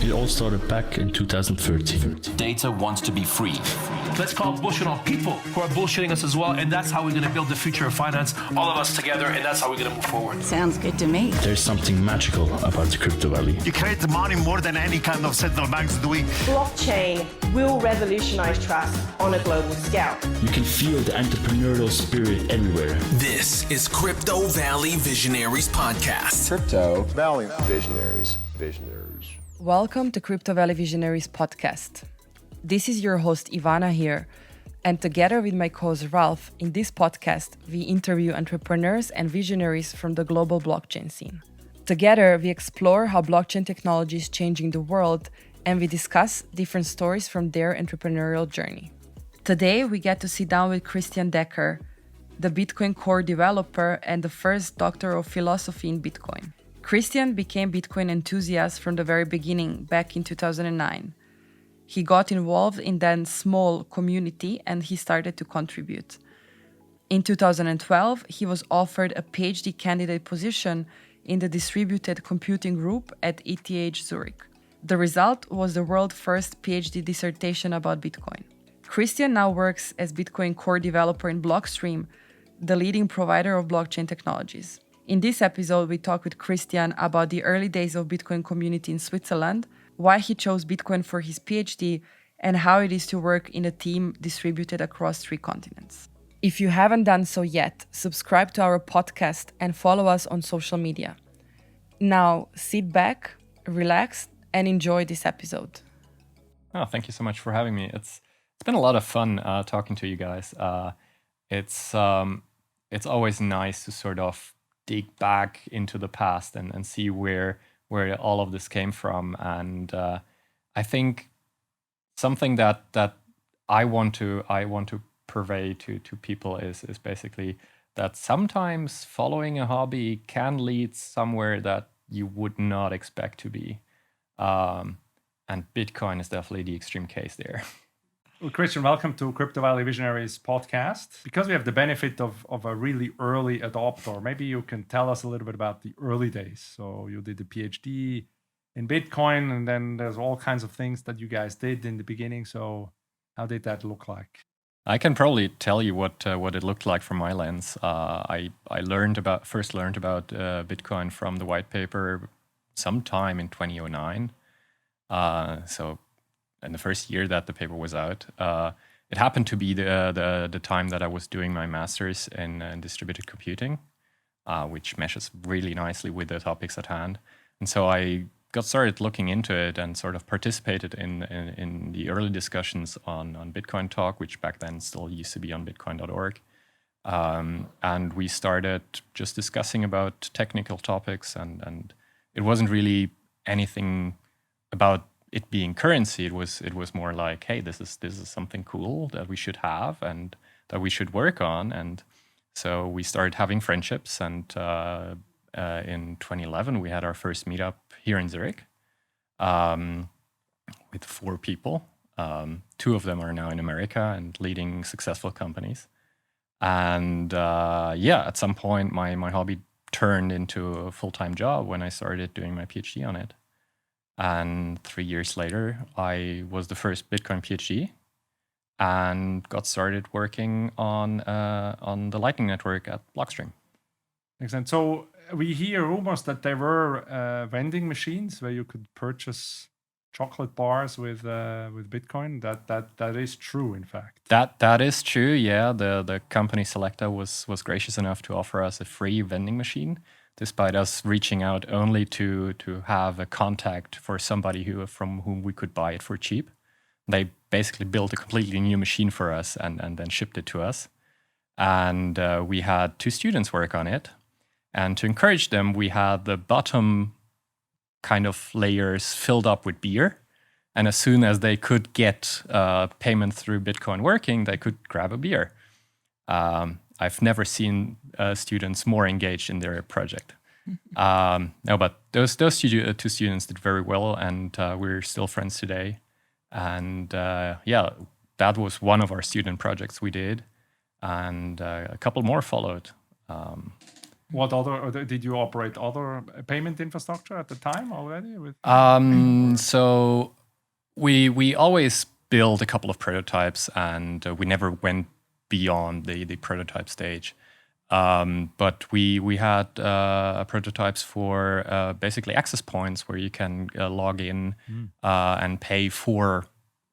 It all started back in 2013. Data wants to be free. Let's call bullshit on people who are bullshitting us as well, and that's how we're going to build the future of finance, all of us together, and that's how we're going to move forward. Sounds good to me. There's something magical about the Crypto Valley. You create the money more than any kind of central banks doing. Blockchain will revolutionize trust on a global scale. You can feel the entrepreneurial spirit everywhere. This is Crypto Valley Visionaries Podcast. Crypto Valley Visionaries. Welcome to Crypto Valley Visionaries Podcast. This is your host Ivana here, and together with my co-host Ralph, in this podcast, we interview entrepreneurs and visionaries from the global blockchain scene. Together, we explore how blockchain technology is changing the world, and we discuss different stories from their entrepreneurial journey. Today, we get to sit down with Christian Decker, the Bitcoin core developer and the first doctor of philosophy in Bitcoin. Christian became Bitcoin enthusiast from the very beginning, back in 2009. He got involved in that small community and he started to contribute. In 2012, he was offered a Ph.D. candidate position in the distributed computing group at ETH Zurich. The result was the world's first Ph.D. dissertation about Bitcoin. Christian now works as Bitcoin core developer in Blockstream, the leading provider of blockchain technologies. In this episode, we talk with Christian about the early days of Bitcoin community in Switzerland, why he chose Bitcoin for his PhD, and how it is to work in a team distributed across 3 continents. If you haven't done so yet, subscribe to our podcast and follow us on social media. Now, sit back, relax, and enjoy this episode. Oh, thank you so much for having me. It's been a lot of fun talking to you guys. It's always nice to sort of dig back into the past and see where all of this came from. And I think something that I want to purvey to people is basically that sometimes following a hobby can lead somewhere that you would not expect to be. And Bitcoin is definitely the extreme case there. Well, Christian, welcome to Crypto Valley Visionaries Podcast. Because we have the benefit of a really early adopter, maybe you can tell us a little bit about the early days. So you did a PhD in Bitcoin, and then there's all kinds of things that you guys did in the beginning. So how did that look like? I can probably tell you what it looked like from my lens. I first learned about Bitcoin from the white paper sometime in 2009. So in the first year that the paper was out, it happened to be the time that I was doing my master's in distributed computing, which meshes really nicely with the topics at hand. And so I got started looking into it and sort of participated in the early discussions on Bitcoin Talk, which back then still used to be on bitcoin.org. And we started just discussing about technical topics, and it wasn't really anything about it being currency. It was more like, hey, this is something cool that we should have and that we should work on. And so we started having friendships, and in 2011 we had our first meetup here in Zurich with 4 people. 2 of them are now in America and leading successful companies. And at some point my hobby turned into a full-time job when I started doing my PhD on it. And 3 years later, I was the first Bitcoin PhD and got started working on the Lightning Network at Blockstream. Excellent. So we hear rumors that there were vending machines where you could purchase chocolate bars with Bitcoin. That is true, in fact. That is true. Yeah, the company Selecta was gracious enough to offer us a free vending machine, despite us reaching out only to have a contact for somebody from whom we could buy it for cheap. They basically built a completely new machine for us and then shipped it to us. And we had 2 students work on it. And to encourage them, we had the bottom kind of layers filled up with beer. And as soon as they could get payment through Bitcoin working, they could grab a beer. I've never seen students more engaged in their project. But those 2 students did very well, and we're still friends today. And that was one of our student projects we did, and a couple more followed. What other, or did you operate other payment infrastructure at the time already? So we always built a couple of prototypes, and we never went beyond the prototype stage. But we had prototypes for basically access points where you can log in and pay for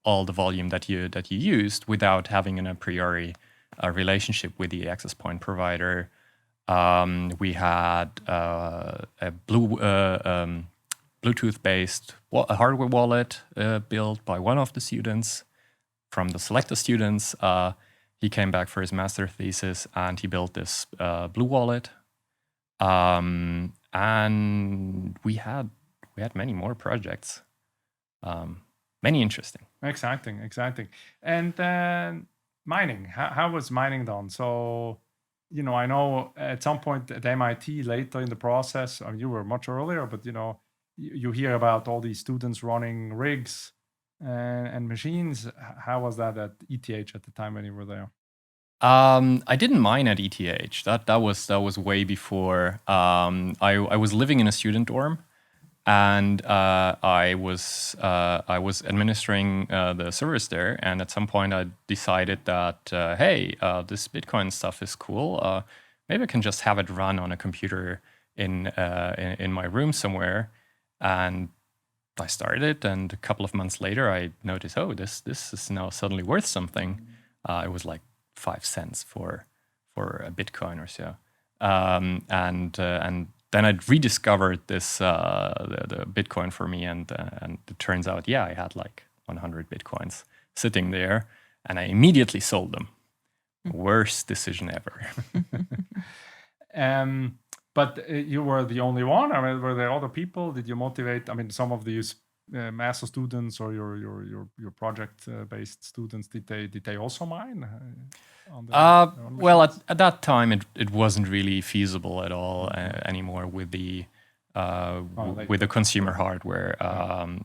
all the volume that you used without having an a priori relationship with the access point provider. We had a Bluetooth-based hardware wallet built by one of the students from the selected students. He came back for his master thesis and he built this Blue wallet. And we had many more projects, many interesting. Exciting. And then mining. How was mining done? So, I know at some point at MIT later in the process, you were much earlier, but you hear about all these students running rigs and machines. How was that at ETH at the time when you were there? I didn't mine at ETH. That was way before. I was living in a student dorm, and I was administering the servers there. And at some point, I decided that hey, this Bitcoin stuff is cool. Maybe I can just have it run on a computer in my room somewhere. And I started, and a couple of months later, I noticed, oh, this is now suddenly worth something. It was like 5 cents for a Bitcoin or so, and then I rediscovered this the Bitcoin for me, and it turns out, yeah, I had like 100 Bitcoins sitting there, and I immediately sold them. Worst decision ever. But you were the only one. I mean, were there other people? Did you motivate? I mean, some of these master students or your project-based students, did they also mine? Well, at that time, it wasn't really feasible at all anymore with the consumer hardware.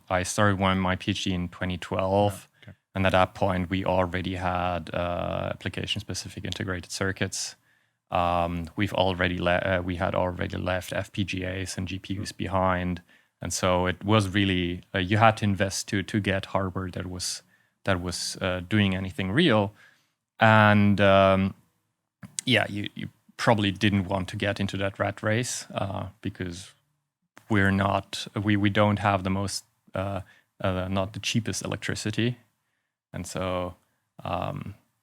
I started my PhD in 2012, and at that point, we already had application-specific integrated circuits. We had already left FPGAs and GPUs behind, and so it was really you had to invest to get hardware that was doing anything real. And you probably didn't want to get into that rat race because we don't have the most not the cheapest electricity, and so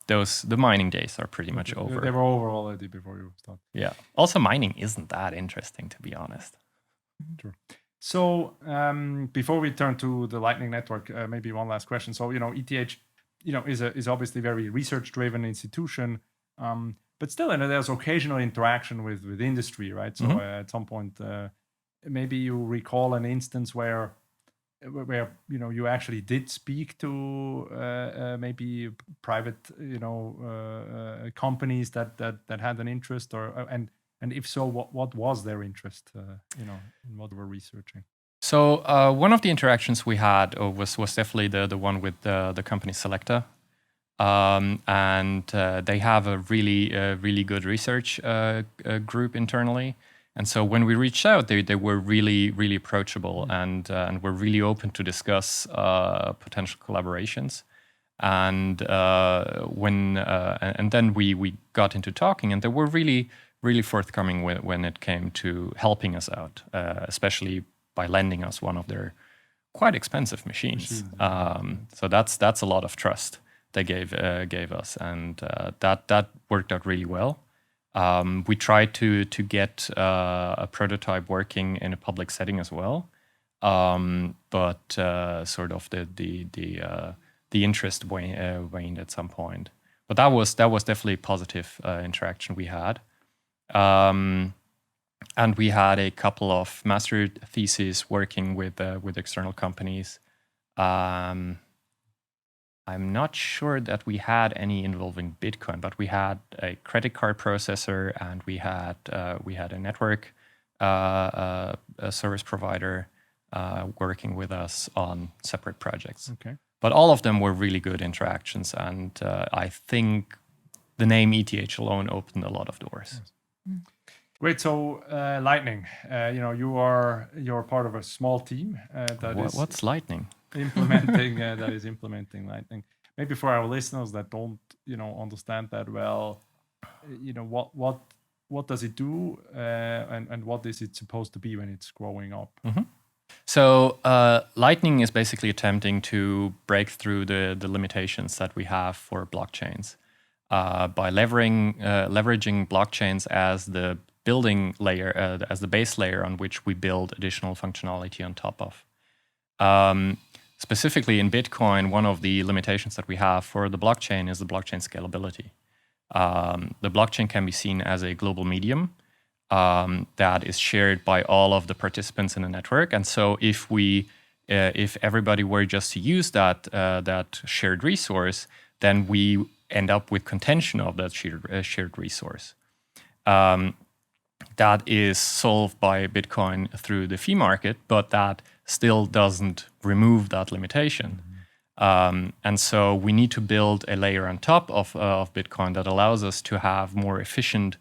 the mining days are pretty much over. They were over already before you started. Yeah. Also, mining isn't that interesting, to be honest. True. So before we turn to the Lightning Network, maybe one last question. So ETH, is obviously very research-driven institution, but still, there's occasional interaction with industry, right? So at some point, maybe you recall an instance where you actually did speak to maybe private companies that had an interest, and if so, what was their interest in what they were researching? So one of the interactions we had was definitely the one with the company Selecta, and they have a really good research group internally. And so when we reached out, they were really approachable and were really open to discuss potential collaborations. And then we got into talking, and they were really forthcoming when it came to helping us out, especially by lending us one of their quite expensive machines. So that's a lot of trust they gave us, and that worked out really well. We tried to get a prototype working in a public setting as well, but sort of the interest waned at some point. But that was definitely a positive interaction we had, and we had a couple of master theses working with external companies. I'm not sure that we had any involving Bitcoin, but we had a credit card processor, and we had a network a service provider working with us on separate projects. Okay. But all of them were really good interactions, and I think the name ETH alone opened a lot of doors. Yes. Great. So Lightning, you're part of a small team What's Lightning? implementing Lightning. Maybe for our listeners that don't understand that well, what does it do, and what is it supposed to be when it's growing up? Mm-hmm. So Lightning is basically attempting to break through the limitations that we have for blockchains by leveraging blockchains as the building layer, as the base layer on which we build additional functionality on top of. Specifically in Bitcoin, one of the limitations that we have for the blockchain is the blockchain scalability. The blockchain can be seen as a global medium that is shared by all of the participants in the network. And so if everybody were just to use that shared resource, then we end up with contention of that shared resource. That is solved by Bitcoin through the fee market, but that still doesn't remove that limitation. And so we need to build a layer on top of Bitcoin that allows us to have more efficient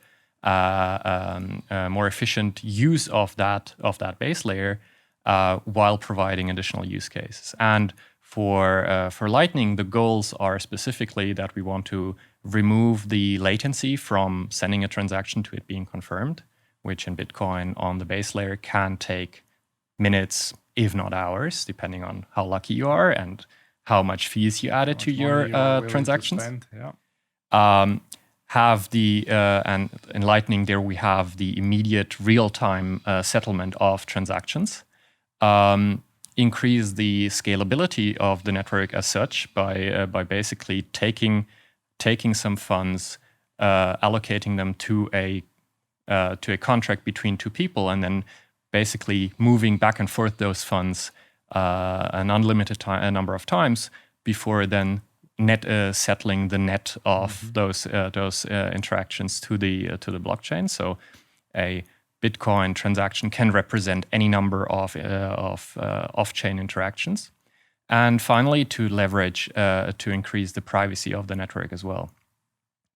use of that base layer while providing additional use cases. And for Lightning, the goals are specifically that we want to remove the latency from sending a transaction to it being confirmed, which in Bitcoin on the base layer can take minutes, if not hours, depending on how lucky you are and how much fees you added to your transactions. And in Lightning, there we have the immediate real-time settlement of transactions. Increase the scalability of the network as such by basically taking some funds, allocating them to a contract between two people, and then basically moving back and forth those funds an unlimited number of times before then settling the net of those interactions to the blockchain. So a Bitcoin transaction can represent any number of off-chain interactions. And finally, to leverage to increase the privacy of the network as well,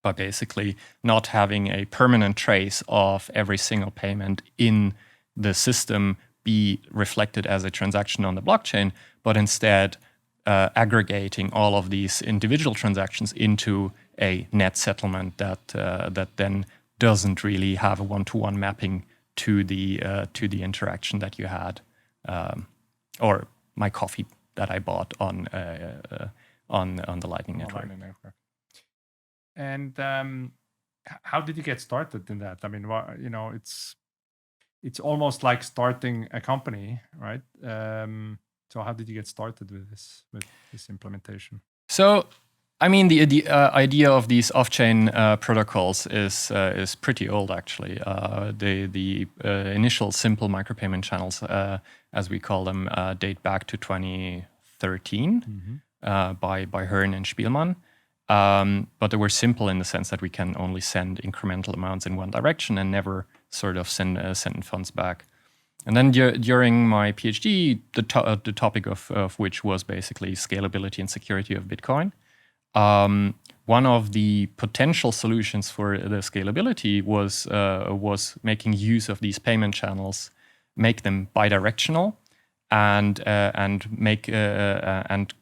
by basically not having a permanent trace of every single payment in the system be reflected as a transaction on the blockchain, but instead aggregating all of these individual transactions into a net settlement that then doesn't really have a one-to-one mapping to the interaction that you had, or my coffee that I bought on the Lightning network. And how did you get started in that? I mean, it's almost like starting a company, right? So how did you get started with this implementation? So, I mean, the idea of these off-chain protocols is pretty old, actually. The initial simple micropayment channels, as we call them, date back to 2013 by Hearn and Spielmann. But they were simple in the sense that we can only send incremental amounts in one direction and never sort of send funds back. And then during my PhD, the topic of which was basically scalability and security of Bitcoin. One of the potential solutions for the scalability was making use of these payment channels, make them bidirectional, and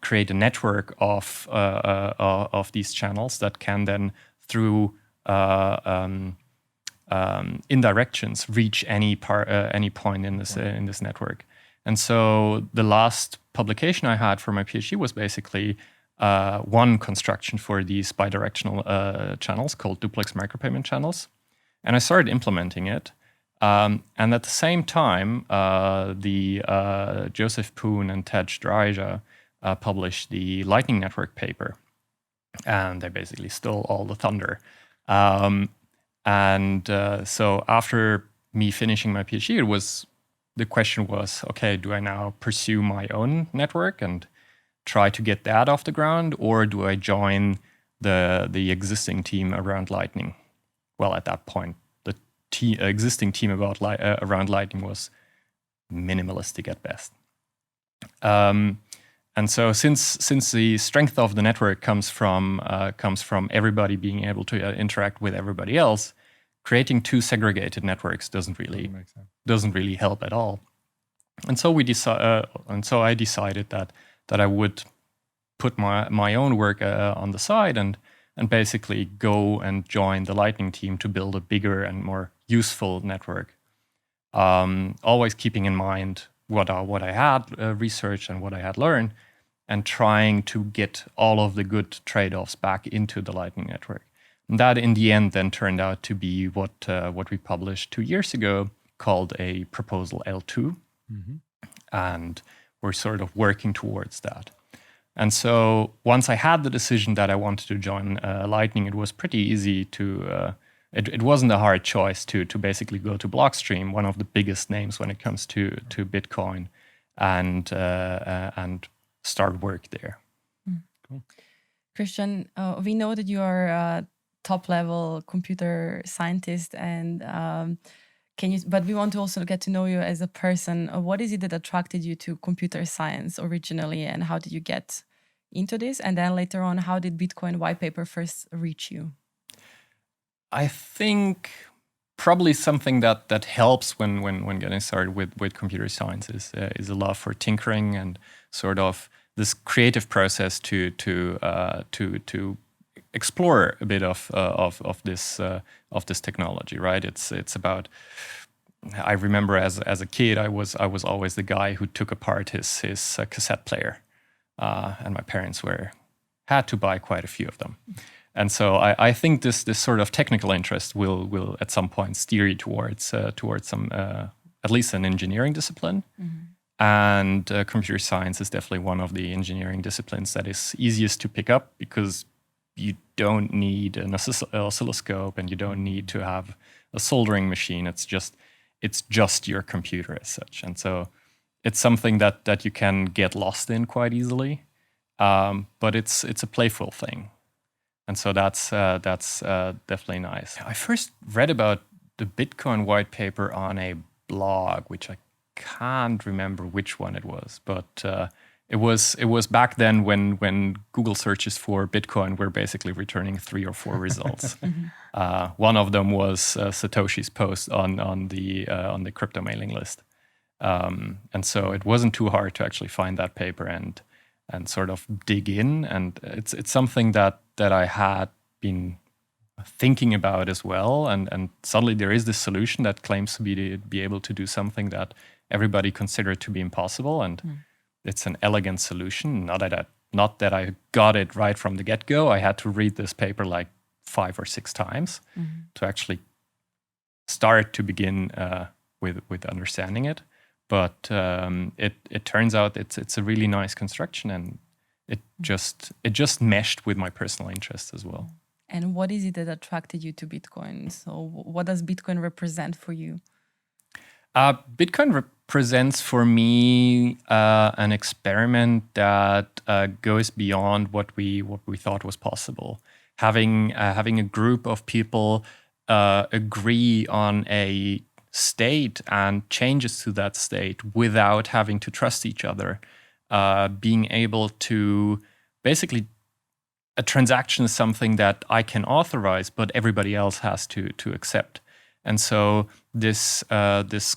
create a network of these channels that can then through indirections reach any point in this network. And so the last publication I had for my PhD was basically one construction for these bidirectional channels called duplex micropayment channels, and I started implementing it. And at the same time, Joseph Poon and Ted Strija published the Lightning Network paper, and they basically stole all the thunder. So after me finishing my PhD, the question was, okay, do I now pursue my own network and try to get that off the ground, or do I join the existing team around Lightning? Well, at that point, the existing team around Lightning was minimalistic at best. And so since the strength of the network comes from everybody being able to interact with everybody else, creating two segregated networks doesn't really help at all. And so I decided that I would put my own work on the side and basically go and join the Lightning team to build a bigger and more useful network. Always keeping in mind what I had researched and what I had learned, and trying to get all of the good trade-offs back into the Lightning network. And that in the end then turned out to be what we published 2 years ago, called a proposal L2. And we're sort of working towards that. And so once I had the decision that I wanted to join Lightning, it was pretty easy to, it wasn't a hard choice to basically go to Blockstream, one of the biggest names when it comes to Bitcoin, and start work there. Cool. Christian, we know that you are a top-level computer scientist, and but we want to also get to know you as a person. What is it that attracted you to computer science originally, and how did you get into this? And then later on, how did Bitcoin white paper first reach you? I think probably something that helps when getting started with computer science is a love for tinkering and sort of this creative process to explore a bit of this technology, right? It's about. I remember as a kid, I was always the guy who took apart his cassette player, and my parents had to buy quite a few of them, and so I think this sort of technical interest will at some point steer you towards some at least an engineering discipline. And computer science is definitely one of the engineering disciplines that is easiest to pick up, because you don't need an oscilloscope and you don't need to have a soldering machine. It's just your computer as such. And so it's something that you can get lost in quite easily, but it's a playful thing. And so that's definitely nice. I first read about the Bitcoin white paper on a blog, which I can't remember which one it was, but it was back then when Google searches for Bitcoin were basically returning 3 or 4 results. One of them was Satoshi's post on the crypto mailing list, and so it wasn't too hard to actually find that paper and sort of dig in. And it's something that I had been thinking about as well. And suddenly there is this solution that claims to be able to do something that everybody considered to be impossible, and it's an elegant solution. Not that I got it right from the get-go. I had to read this paper like 5 or 6 times to actually start to begin with understanding it. But it turns out it's a really nice construction, and it just meshed with my personal interests as well. And what is it that attracted you to Bitcoin? So what does Bitcoin represent for you? Bitcoin represents for me an experiment that goes beyond what we thought was possible. Having a group of people agree on a state and changes to that state without having to trust each other, being able to basically, a transaction is something that I can authorize, but everybody else has to accept. And so this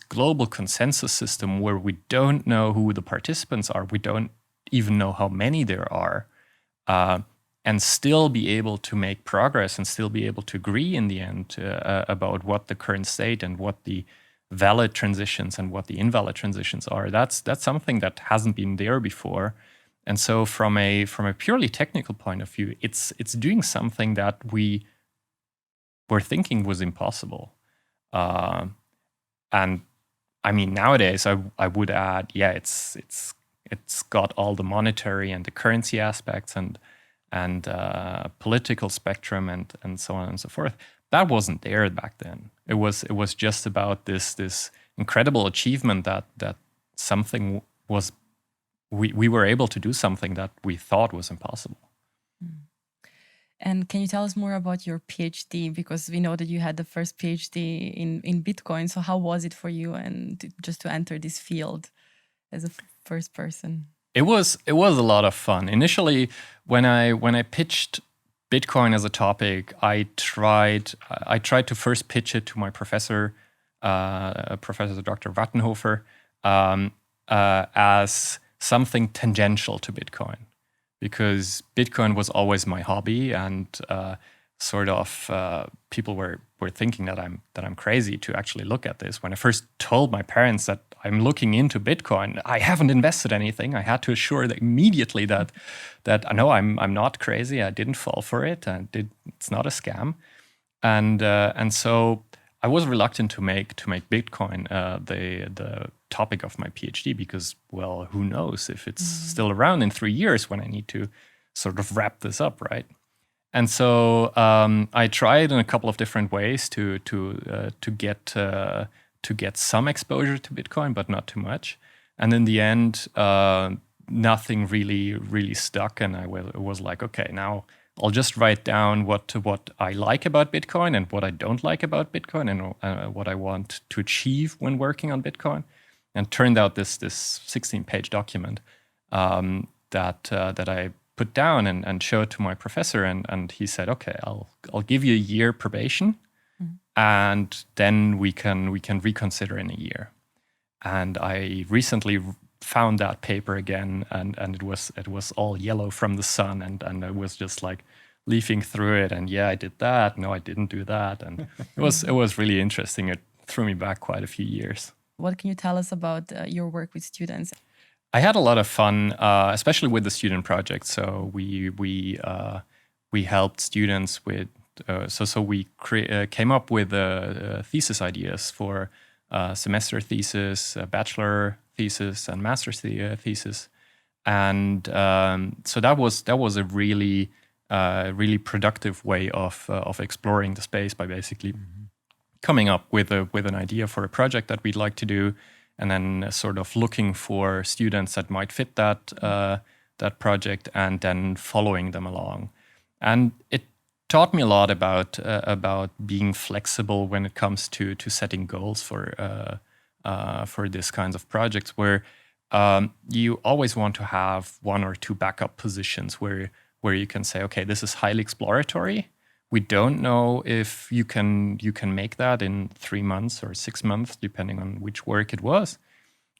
global consensus system where we don't know who the participants are, we don't even know how many there are, and still be able to make progress and still be able to agree in the end about what the current state and what the valid transitions and what the invalid transitions are. That's something that hasn't been there before. And so from a purely technical point of view, it's doing something that we were thinking was impossible. And I mean, nowadays I would add, it's got all the monetary and the currency aspects and political spectrum and so on and so forth. That wasn't there back then. It was just about this incredible achievement that something was. We were able to do something that we thought was impossible. And can you tell us more about your PhD? Because we know that you had the first PhD in Bitcoin. So how was it for you just to enter this field as a first person? It was a lot of fun. Initially, when I pitched Bitcoin as a topic, I tried to first pitch it to my professor, Professor Dr. Wattenhofer, as something tangential to Bitcoin, because Bitcoin was always my hobby, and people were thinking that I'm crazy to actually look at this. When I first told my parents that I'm looking into Bitcoin, I haven't invested anything. I had to assure them immediately that I know I'm not crazy. I didn't fall for it. It's not a scam, and so I was reluctant to make Bitcoin the topic of my PhD, because, well, who knows if it's still around in 3 years when I need to sort of wrap this up, right? And so I tried in a couple of different ways to get some exposure to Bitcoin, but not too much. And in the end, nothing really stuck. And I was like, okay, now I'll just write down what I like about Bitcoin and what I don't like about Bitcoin, and what I want to achieve when working on Bitcoin. And turned out this 16-page document that I put down and showed to my professor, and he said, okay, I'll give you a year probation, and then we can reconsider in a year. And I recently found that paper again, and it was all yellow from the sun, and I was just like leafing through it, and yeah, I did that, no, I didn't do that, and it was really interesting. It threw me back quite a few years. What can you tell us about your work with students? I had a lot of fun, especially with the student project. So we helped students with. So we came up with thesis ideas for semester thesis, bachelor thesis, and master's thesis, and so that was a really productive way of exploring the space by basically coming up with an idea for a project that we'd like to do, and then sort of looking for students that might fit that project, and then following them along. And it taught me a lot about being flexible when it comes to setting goals for these kinds of projects, where you always want to have one or two backup positions where you can say, okay, this is highly exploratory. We don't know if you can make that in 3 months or 6 months, depending on which work it was.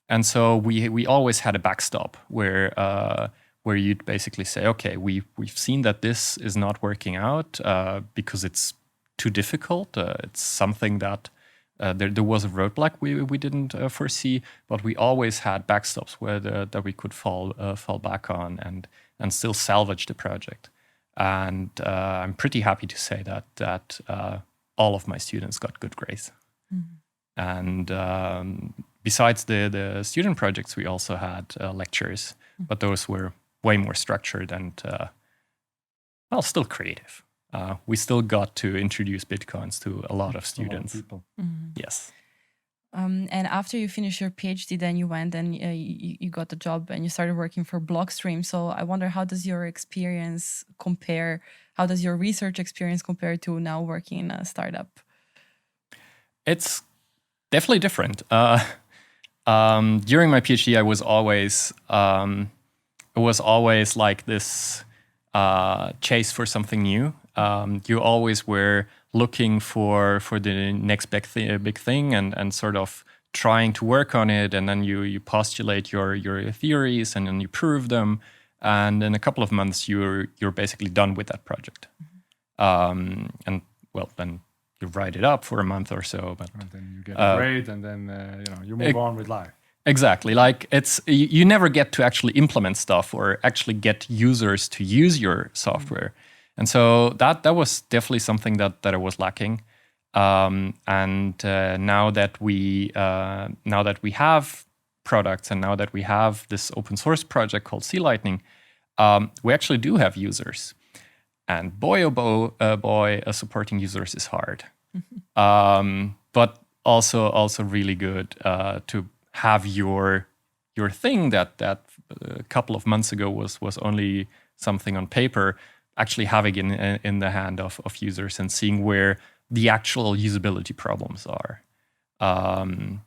And so we always had a backstop where you'd basically say, okay, we've seen that this is not working out because it's too difficult. It's something that there was a roadblock we didn't foresee, but we always had backstops that we could fall back on and still salvage the project. And I'm pretty happy to say that all of my students got good grades. And besides the student projects, we also had lectures, but those were way more structured and still creative. We still got to introduce Bitcoins to a lot of students. A lot of people. Yes. And after you finished your PhD, then you went and you got the job and you started working for Blockstream. So I wonder, how does your experience compare? How does your research experience compare to now working in a startup? It's definitely different. During my PhD, I was always like this chase for something new. You always were looking for the next big thing and sort of trying to work on it, and then you postulate your theories and then you prove them, and in a couple of months you're basically done with that project. And well, then you write it up for a month or so, but and then you get a grade, and then you move on with life. Exactly. Like you never get to actually implement stuff or actually get users to use your software. And so that was definitely something that I was lacking. And now that we have products, and now that we have this open source project called Sea Lightning, we actually do have users. And boy, supporting users is hard. But also really good to have your thing that a couple of months ago was only something on paper, actually having it in the hand of users and seeing where the actual usability problems are. And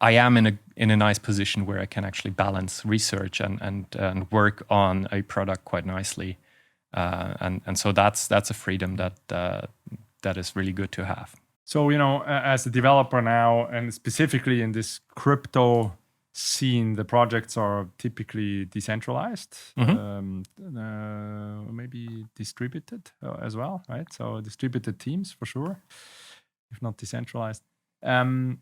I am in a nice position where I can actually balance research and work on a product quite nicely. And so that's a freedom that is really good to have. So, as a developer now, and specifically in this crypto scene, the projects are typically decentralized, maybe distributed as well, right? So distributed teams for sure, if not decentralized. And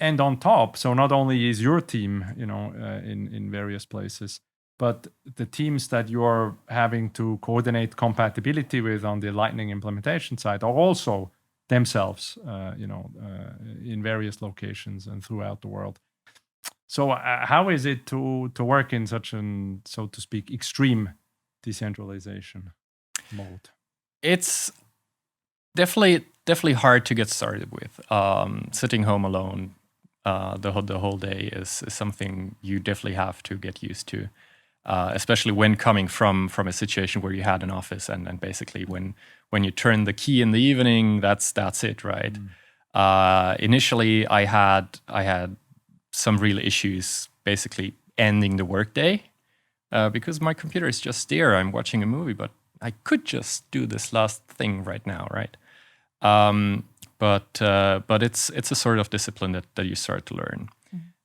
on top, so not only is your team, in various places, but the teams that you're having to coordinate compatibility with on the Lightning implementation side are also themselves, in various locations and throughout the world. So how is it to work in such an, so to speak, extreme decentralization mode? It's definitely hard to get started with. Sitting home alone the whole day is something you definitely have to get used to, especially when coming from a situation where you had an office and basically when you turn the key in the evening, that's it, right? Initially, I had some real issues basically ending the workday because my computer is just there. I'm watching a movie, but I could just do this last thing right now, right? But it's a sort of discipline that you start to learn.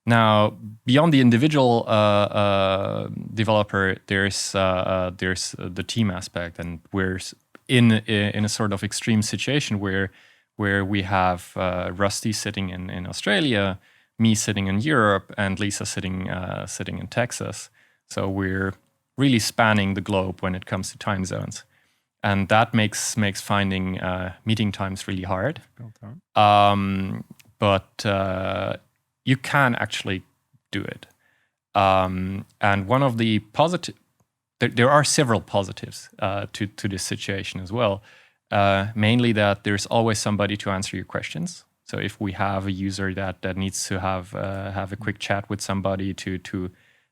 Now, beyond the individual developer, there's the team aspect, and we're in a sort of extreme situation where we have Rusty sitting in Australia, me sitting in Europe, and Lisa sitting in Texas. So we're really spanning the globe when it comes to time zones, and that makes finding meeting times really hard. But you can actually do it. And one of the there are several positives to this situation as well. Mainly that there's always somebody to answer your questions. So if we have a user that needs to have a quick chat with somebody to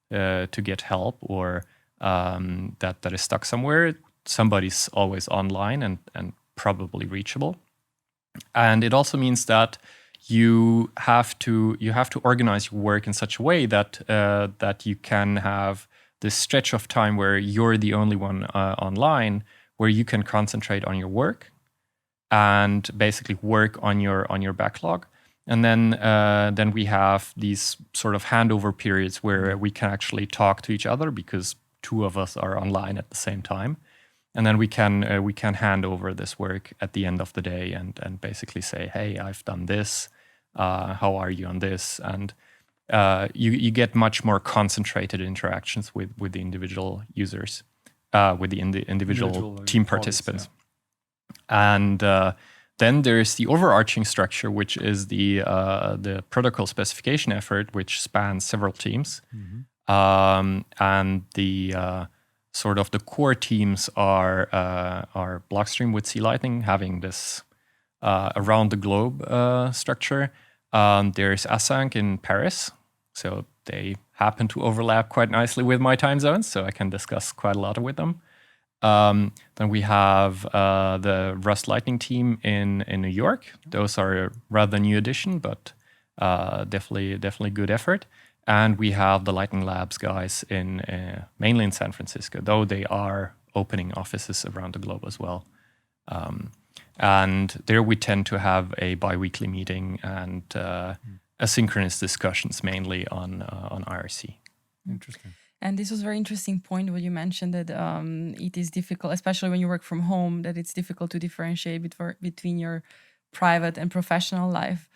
get help, or that is stuck somewhere, somebody's always online and probably reachable. And it also means that you have to organize your work in such a way that you can have this stretch of time where you're the only one online, where you can concentrate on your work and basically work on your backlog. And then we have these sort of handover periods where we can actually talk to each other because two of us are online at the same time. And then we can hand over this work at the end of the day and basically say, hey, I've done this. How are you on this? And you get much more concentrated interactions with the individual users, with the individual team participants. Yeah. And then there's the overarching structure, which is the protocol specification effort, which spans several teams. And the sort of the core teams are Blockstream with C Lightning, having this around the globe structure. There's Asank in Paris, so they happen to overlap quite nicely with my time zones, so I can discuss quite a lot with them. Then we have the Rust Lightning team in New York. Those are a rather new addition, but definitely good effort. And we have the Lightning Labs guys mainly in San Francisco, though they are opening offices around the globe as well. And there we tend to have a bi-weekly meeting and asynchronous discussions mainly on IRC. Interesting. And this was a very interesting point where you mentioned that it is difficult, especially when you work from home, that it's difficult to differentiate between your private and professional life.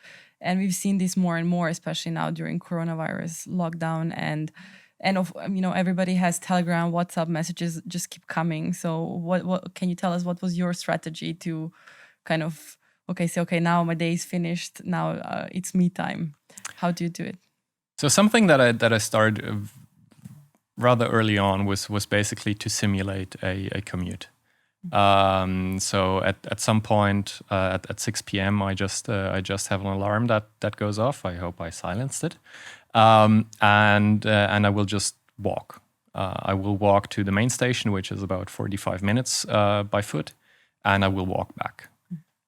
And we've seen this more and more, especially now during coronavirus lockdown, and everybody has Telegram, WhatsApp messages just keep coming. So what can you tell us? What was your strategy to kind of say now my day is finished, now it's me time? How do you do it? So something that I started rather early on was basically to simulate a commute. So at some point at 6 p.m. I just have an alarm that goes off. I hope I silenced it, and I will just walk. I will walk to the main station, which is about 45 minutes by foot, and I will walk back.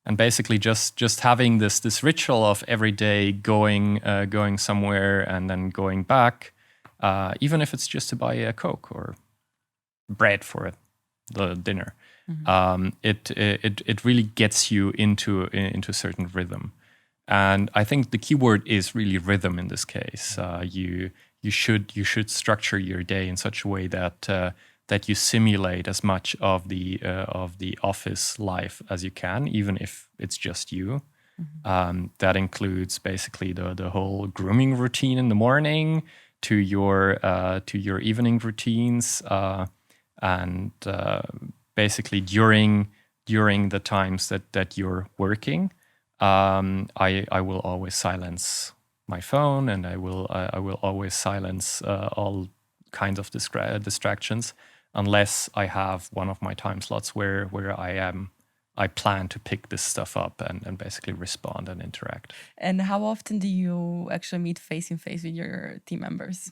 And basically just having this ritual of every day going somewhere and then going back, even if it's just to buy a Coke or bread for the dinner. It really gets you into a certain rhythm, and I think the key word is really rhythm in this case. You should structure your day in such a way that you simulate as much of the office life as you can, even if it's just you. That includes basically the whole grooming routine in the morning to your evening routines, and basically during the times that you're working. I will always silence my phone, and I will always silence all kinds of distractions, unless I have one of my time slots where I plan to pick this stuff up and basically respond and interact. And how often do you actually meet face-to-face with your team members?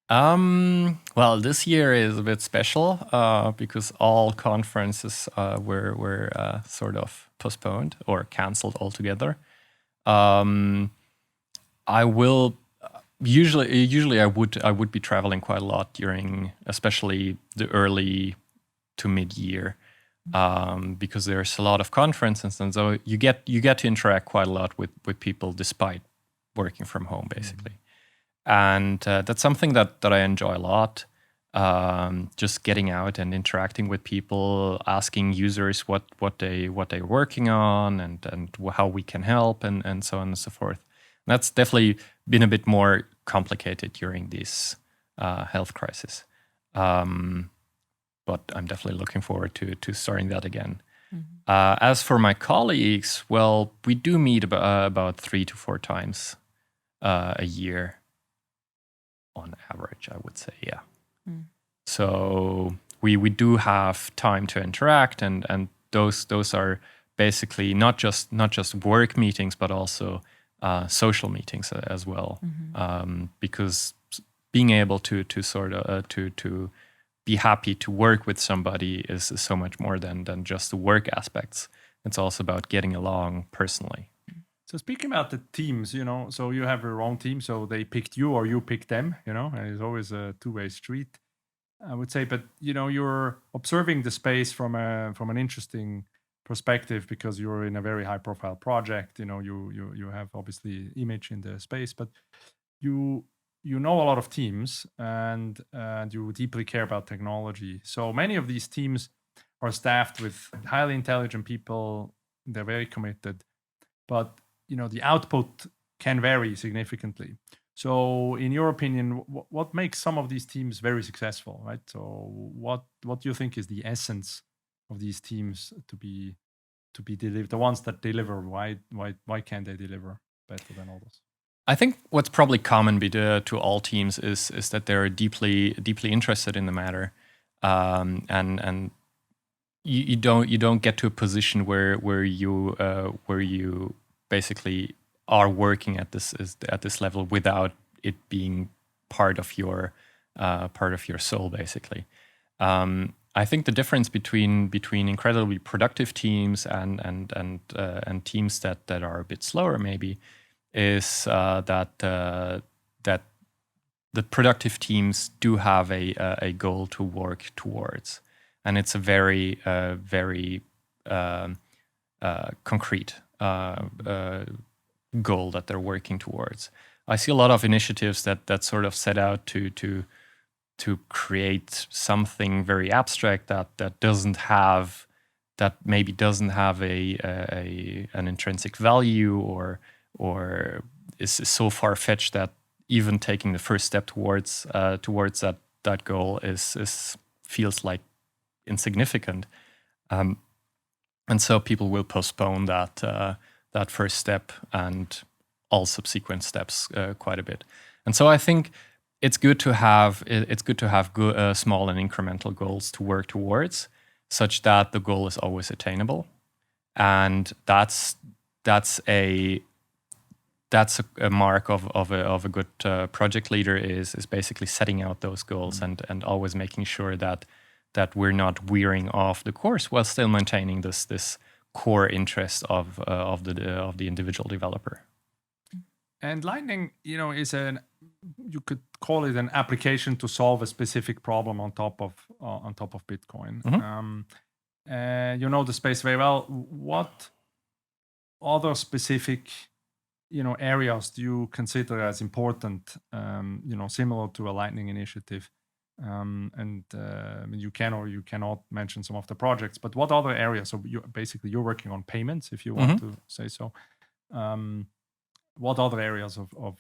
Well, this year is a bit special because all conferences were sort of postponed or canceled altogether. I will usually I would be traveling quite a lot during, especially the early to mid-year, because there's a lot of conferences, and so you get to interact quite a lot with people despite working from home, basically. And that's something that I enjoy a lot. Just getting out and interacting with people, asking users what they're working on, and how we can help, and so on and so forth. And that's definitely been a bit more complicated during this health crisis. But I'm definitely looking forward to starting that again. As for my colleagues, well, we do meet about 3 to 4 times a year. On average, I would say, yeah. So we do have time to interact, and those are basically not just work meetings, but also social meetings as well. Because being able to sort of to be happy to work with somebody is so much more than just the work aspects. It's also about getting along personally. So speaking about the teams, so you have your own team, so they picked you or you picked them, and it's always a two-way street, I would say. But you're observing the space from an interesting perspective, because you're in a very high-profile project. You have obviously image in the space, but you know a lot of teams, and you deeply care about technology. So many of these teams are staffed with highly intelligent people. They're very committed, but the output can vary significantly. So in your opinion, what makes some of these teams very successful, right? So what do you think is the essence of these teams to be delivered, the ones that deliver? Why can't they deliver better than others? I think what's probably common to all teams is that they're deeply interested in the matter, and you don't get to a position where you basically are working at this level without it being part of your soul, basically. I think the difference between incredibly productive teams and teams that are a bit slower very is that the productive teams do have a goal to work towards, and it's a very concrete goal that they're working towards. I see a lot of initiatives that sort of set out to create something very abstract that maybe doesn't have an intrinsic value, or is so far-fetched that even taking the first step towards that goal is feels like insignificant. And so people will postpone that first step and all subsequent steps quite a bit. And so I think it's good to have small and incremental goals to work towards, such that the goal is always attainable. And that's a mark of a good project leader is basically setting out those goals and always making sure that we're not veering off the course while still maintaining this core interest of the individual developer. And Lightning, you could call it an application to solve a specific problem on top of on top of Bitcoin. Mm-hmm. You know the space very well. What other specific areas do you consider as important? Similar to a Lightning initiative. You can or you cannot mention some of the projects, but what other areas? So you're working on payments, if you want to say so. What other areas of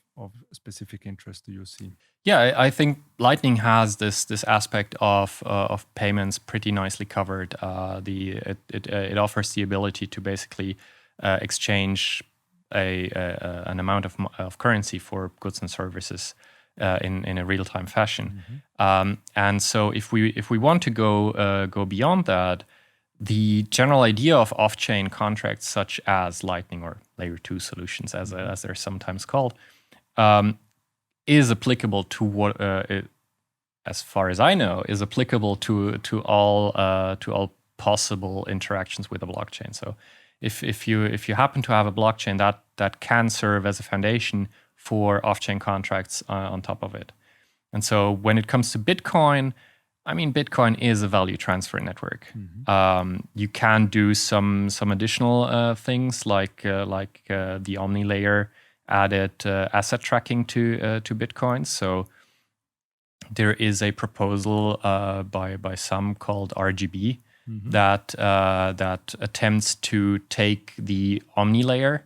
specific interest do you see? Yeah, I think Lightning has this aspect of payments pretty nicely covered. It offers the ability to basically exchange an amount of currency for goods and services in a real time fashion. And so if we want to go beyond that, the general idea of off-chain contracts such as Lightning or Layer 2 solutions, as they're sometimes called, is applicable to what, as far as I know, is applicable to all possible interactions with a blockchain. So if you happen to have a blockchain that can serve as a foundation for off-chain contracts on top of it. And so when it comes to Bitcoin, I mean, Bitcoin is a value transfer network. You can do some additional things like the Omni layer added asset tracking to Bitcoin. So there is a proposal by some called RGB that attempts to take the Omni layer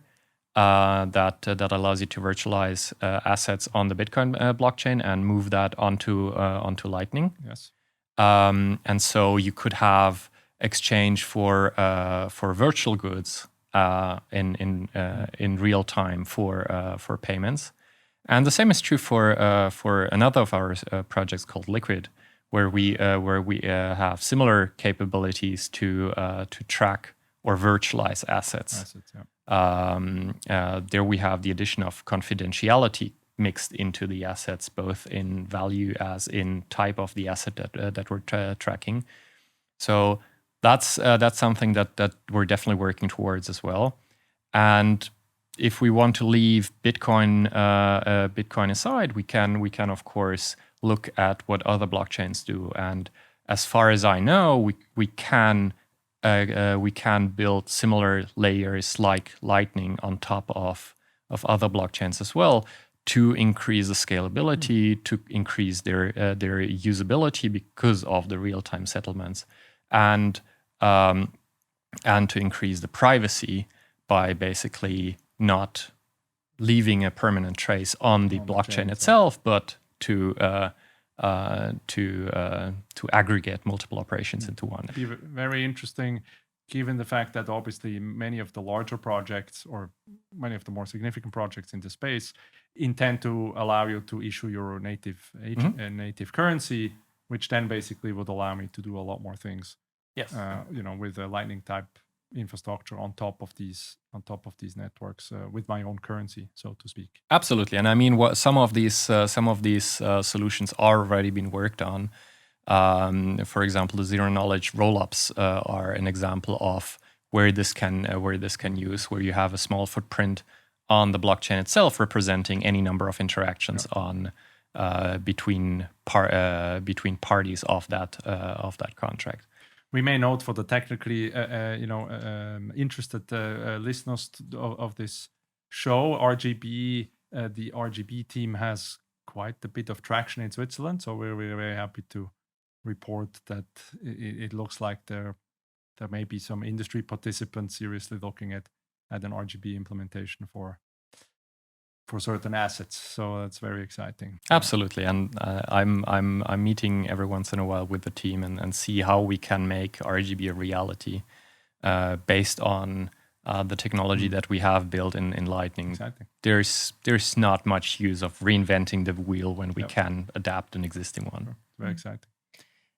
that allows you to virtualize assets on the Bitcoin blockchain and move that onto Lightning. Yes. And so you could have exchange for virtual goods in real time for payments, and the same is true for another of our projects called Liquid, where we have similar capabilities to track or virtualize assets. There we have the addition of confidentiality mixed into the assets, both in value as in type of the asset that we're tracking. So that's something that we're definitely working towards as well. And if we want to leave Bitcoin aside, we can of course look at what other blockchains do. And as far as I know, we can build similar layers like Lightning on top of other blockchains as well, to increase the scalability, to increase their usability because of the real-time settlements, and to increase the privacy by basically not leaving a permanent trace on the blockchain itself, but to aggregate multiple operations into one. Very interesting, given the fact that obviously many of the larger projects or many of the more significant projects in the space intend to allow you to issue your native currency, which then basically would allow me to do a lot more things. Yes. With a Lightning type infrastructure on top of these networks with my own currency, so to speak. Absolutely, and I mean, some of these solutions are already been worked on. For example, the zero knowledge rollups are an example of where this can use, where you have a small footprint on the blockchain itself, representing any number of interactions on between parties of that contract. We may note for the technically interested listeners of this show, RGB, the RGB team has quite a bit of traction in Switzerland, so we're very happy to report that it looks like there may be some industry participants seriously looking at an RGB implementation for certain assets. So that's very exciting. Absolutely, and I'm meeting every once in a while with the team and see how we can make RGB a reality based on the technology that we have built in Lightning. Exactly. There's not much use of reinventing the wheel when we can adapt an existing one. Very exciting.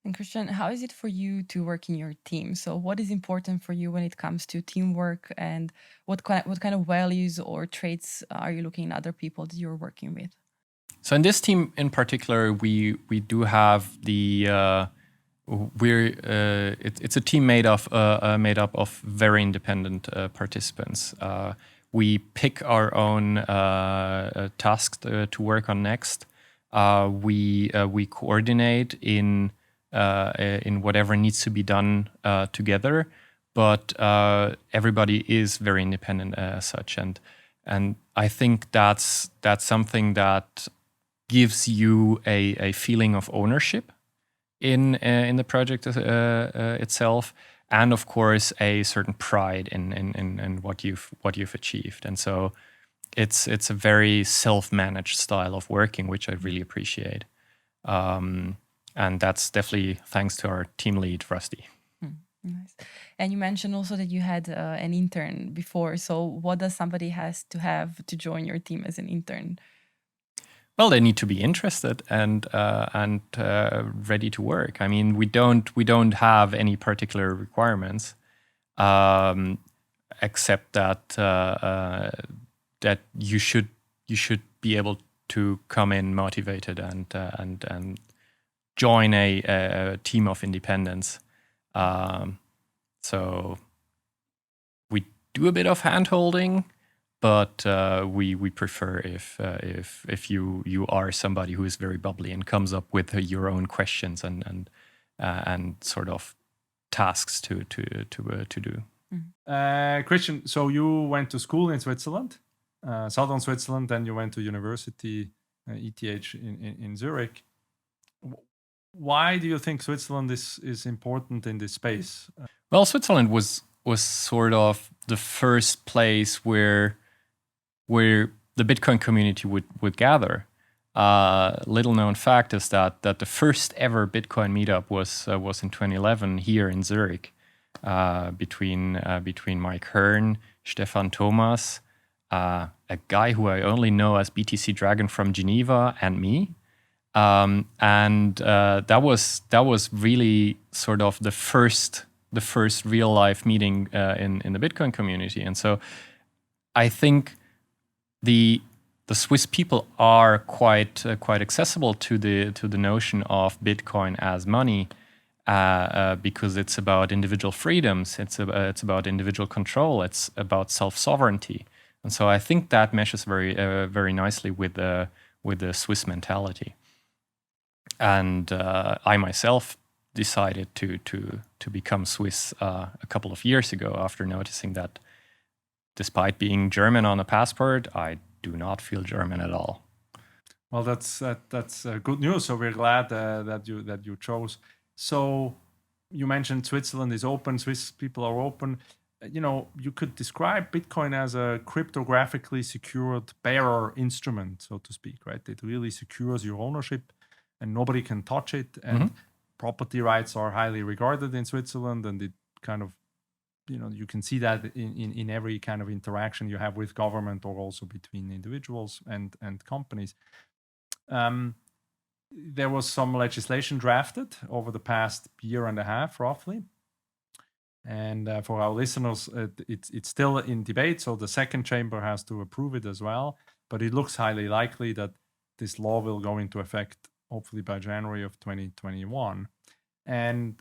And Christian, how is it for you to work in your team? So what is important for you when it comes to teamwork, and what kind of values or traits are you looking at other people that you're working with? So in this team in particular, we do have it's a team made up of very independent participants. We pick our own tasks to work on next. We coordinate in in whatever needs to be done together. But everybody is very independent as such, and I think that's something that gives you a feeling of ownership in the project itself, and of course a certain pride in what you've achieved. And so it's a very self-managed style of working, which I really appreciate. And that's definitely thanks to our team lead, Rusty. Nice. And you mentioned also that you had an intern before. So what does somebody have to join your team as an intern? Well, they need to be interested and ready to work. I mean, we don't have any particular requirements, except that that you should be able to come in motivated and join a team of independents. So we do a bit of hand-holding, but we prefer if you are somebody who is very bubbly and comes up with your own questions and sort of tasks to do. Christian, so you went to school in Switzerland, southern Switzerland, then you went to university, ETH in Zurich. Why do you think Switzerland is important in this space? Well, Switzerland was sort of the first place where the Bitcoin community would gather. Little known fact is that the first ever Bitcoin meetup was in 2011 here in Zurich, between Mike Hearn, Stefan Thomas, a guy who I only know as BTC Dragon from Geneva, and me. That was really sort of the first real life meeting in the Bitcoin community. And so I think the Swiss people are quite accessible to the notion of Bitcoin as money, because it's about individual freedoms, it's about individual control, it's about self-sovereignty. And so I think that meshes very nicely with the Swiss mentality. And I myself decided to become Swiss a couple of years ago after noticing that despite being German on a passport, I do not feel German at all. Well, that's good news. So we're glad that you chose. So you mentioned Switzerland is open. Swiss people are open. You could describe Bitcoin as a cryptographically secured bearer instrument, so to speak, right? It really secures your ownership, and nobody can touch it. And property rights are highly regarded in Switzerland, and it kind of, you can see that in every kind of interaction you have with government or also between individuals and companies. There was some legislation drafted over the past year and a half, roughly. And for our listeners, it's still in debate, so the second chamber has to approve it as well. But it looks highly likely that this law will go into effect hopefully by January of 2021. And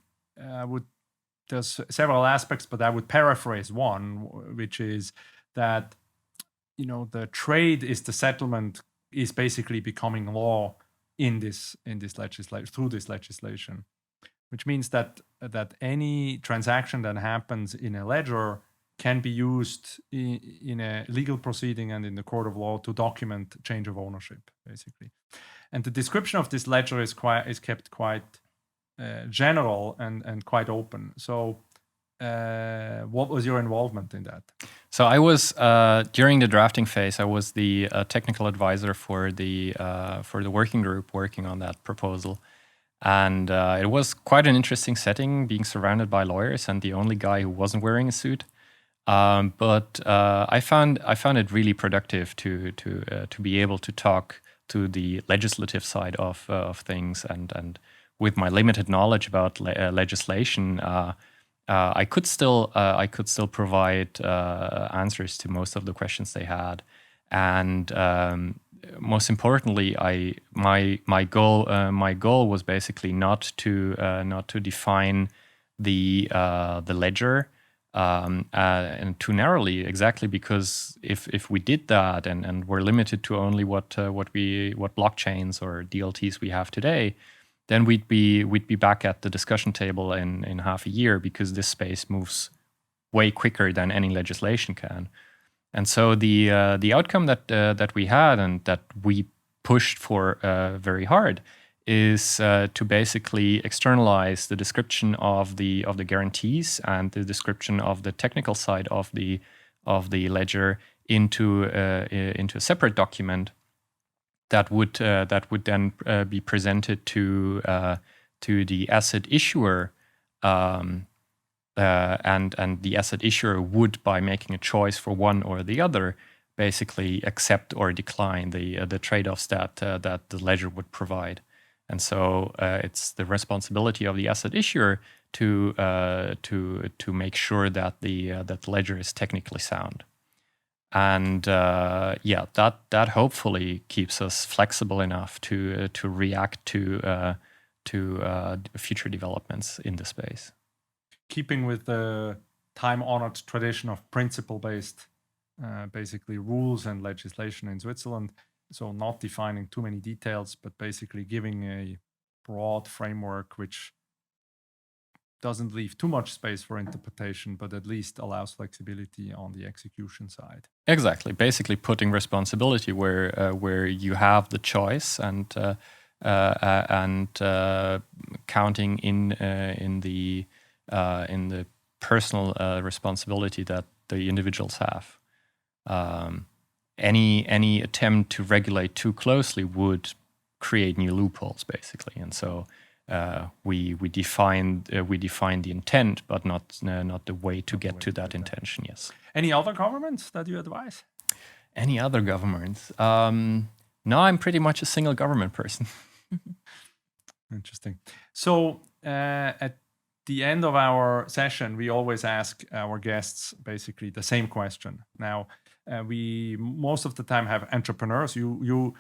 there's several aspects, but I would paraphrase one, which is that the trade is the settlement is basically becoming law in this legislation, through this legislation, which means that any transaction that happens in a ledger can be used in a legal proceeding and in the court of law to document change of ownership, basically. And the description of this ledger is kept quite general and quite open. So what was your involvement in that? So I was, during the drafting phase, I was the technical advisor for the working group working on that proposal. And it was quite an interesting setting, being surrounded by lawyers and the only guy who wasn't wearing a suit. But I found it really productive to be able to talk to the legislative side of things, and with my limited knowledge about legislation, I could still provide answers to most of the questions they had, and most importantly, my goal was basically not to define the ledger and too narrowly, exactly because if we did that and we're limited to only what blockchains or DLTs we have today, then we'd be back at the discussion table in half a year, because this space moves way quicker than any legislation can. And so the outcome that we had and that we pushed for very hard is to basically externalize the description of the guarantees and the description of the technical side of the ledger into a separate document that would then be presented to the asset issuer, and the asset issuer would, by making a choice for one or the other, basically accept or decline the trade-offs that the ledger would provide. And so it's the responsibility of the asset issuer to make sure that the ledger is technically sound. And that hopefully keeps us flexible enough to react to future developments in the space. Keeping with the time-honored tradition of principle-based, basically rules and legislation in Switzerland, so not defining too many details, but basically giving a broad framework which doesn't leave too much space for interpretation, but at least allows flexibility on the execution side. Exactly. Basically putting responsibility where you have the choice, and counting in the personal responsibility that the individuals have. Any attempt to regulate too closely would create new loopholes, basically, and so we define the intent, but not the way to get to that intention. Yes. Any other governments that you advise? Any other governments? No, I'm pretty much a single government person. Interesting. So at the end of our session, we always ask our guests basically the same question. Now, we most of the time have entrepreneurs. You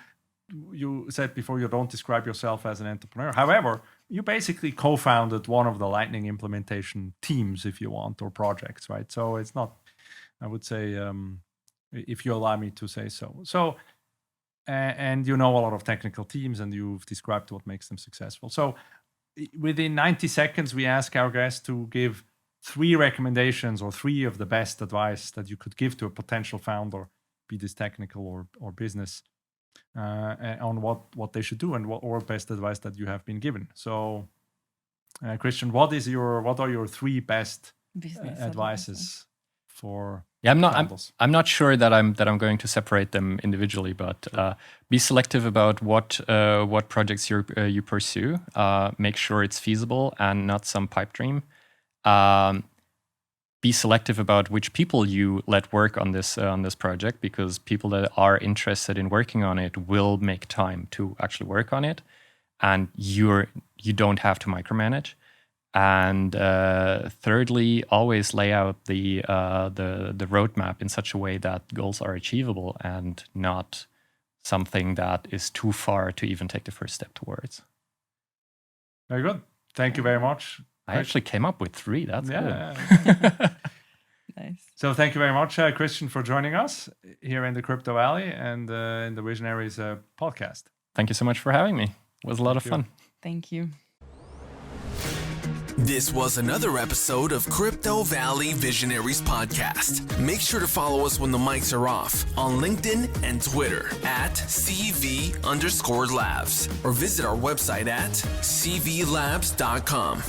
said before you don't describe yourself as an entrepreneur. However, you basically co-founded one of the Lightning implementation teams, if you want, or projects, right? So it's not, I would say, if you allow me to say so. So, and you know a lot of technical teams, and you've described what makes them successful. So within 90 seconds, we ask our guests to give 3 recommendations or 3 of the best advice that you could give to a potential founder, be this technical or business, on what they should do and what best advice that you have been given. So, Christian, what are your 3 best advices for founders? I'm not sure that I'm going to separate them individually, but be selective about what projects you pursue. Make sure it's feasible and not some pipe dream. Be selective about which people you let work on this project, because people that are interested in working on it will make time to actually work on it, and you don't have to micromanage. And thirdly, always lay out the roadmap in such a way that goals are achievable and not something that is too far to even take the first step towards. Very good. Thank you very much. I actually came up with 3. That's good. Nice. So thank you very much, Christian, for joining us here in the Crypto Valley and in the Visionaries podcast. Thank you so much for having me. It was a lot of fun. Thank you. This was another episode of Crypto Valley Visionaries Podcast. Make sure to follow us when the mics are off on LinkedIn and Twitter at CV_labs, or visit our website at cvlabs.com.